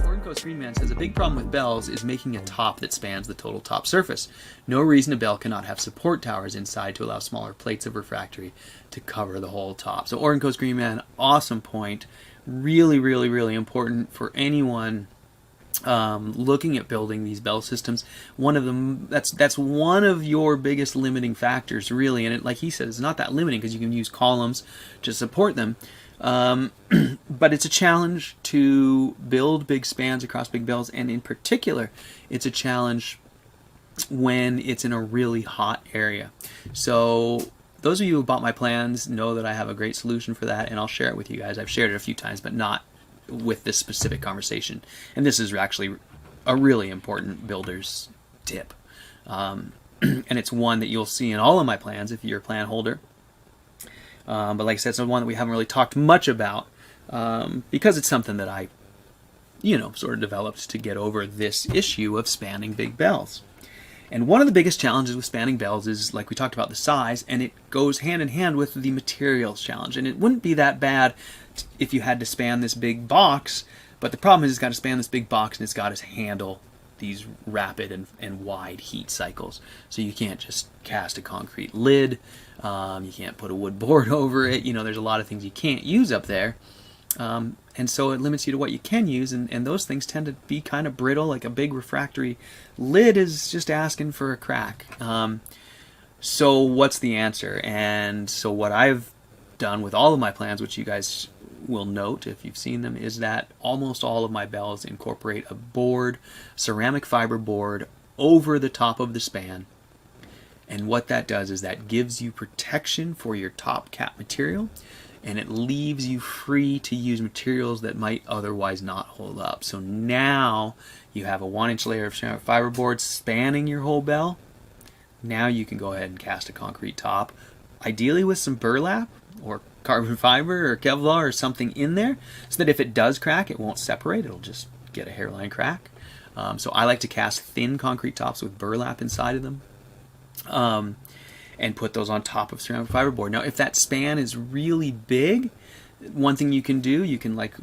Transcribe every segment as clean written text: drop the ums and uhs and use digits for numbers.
Oregon Coast Green Man says a big problem with bells is making a top that spans the total top surface. No reason a bell cannot have support towers inside to allow smaller plates of refractory to cover the whole top. So Oregon Coast Green Man, awesome point. Really, really, really important for anyone looking at building these bell systems. One of them, that's one of your biggest limiting factors, really. And like he said, it's not that limiting because you can use columns to support them. But it's a challenge to build big spans across big bells, and in particular, it's a challenge when it's in a really hot area. So those of you who bought my plans know that I have a great solution for that, and I'll share it with you guys. I've shared it a few times, but not with this specific conversation. And this is actually a really important builder's tip. And it's one that you'll see in all of my plans if you're a plan holder. But like I said, it's one that we haven't really talked much about because it's something that I, sort of developed to get over this issue of spanning big bells. And one of the biggest challenges with spanning bells is, like we talked about, the size, and it goes hand in hand with the materials challenge. And it wouldn't be that bad if you had to span this big box, but the problem is it's got to span this big box and it's got to handle these rapid and wide heat cycles. So you can't just cast a concrete lid, you can't put a wood board over it, there's a lot of things you can't use up there. And so it limits you to what you can use, and those things tend to be kind of brittle. Like a big refractory lid is just asking for a crack. So what's the answer? And so what I've done with all of my plans, which you guys will note if you've seen them, is that almost all of my bells incorporate a board, ceramic fiber board, over the top of the span. And what that does is that gives you protection for your top cap material, and it leaves you free to use materials that might otherwise not hold up. So now you have a 1-inch layer of ceramic fiberboard spanning your whole bell. Now you can go ahead and cast a concrete top, ideally with some burlap or carbon fiber or Kevlar or something in there, so that if it does crack, it won't separate. It'll just get a hairline crack. So I like to cast thin concrete tops with burlap inside of them. And put those on top of ceramic fiberboard. Now, if that span is really big, one thing you can do, you can, like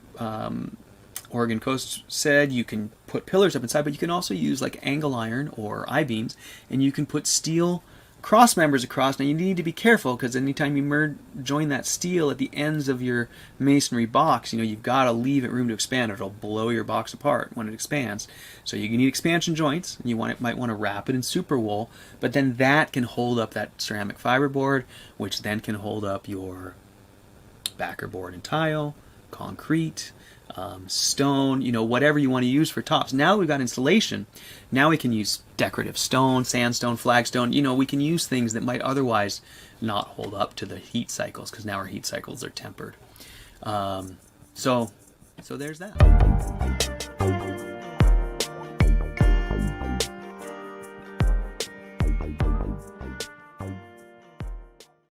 Oregon Coast said, you can put pillars up inside, but you can also use like angle iron or I-beams, and you can put steel cross members across. Now you need to be careful, because anytime you join that steel at the ends of your masonry box, you've got to leave it room to expand, or it'll blow your box apart when it expands. So you need expansion joints, and you might want to wrap it in super wool, but then that can hold up that ceramic fiberboard, which then can hold up backer board and tile, concrete, stone, whatever you want to use for tops. Now that we've got insulation, now we can use decorative stone, sandstone, flagstone. We can use things that might otherwise not hold up to the heat cycles, because now our heat cycles are tempered. So there's that.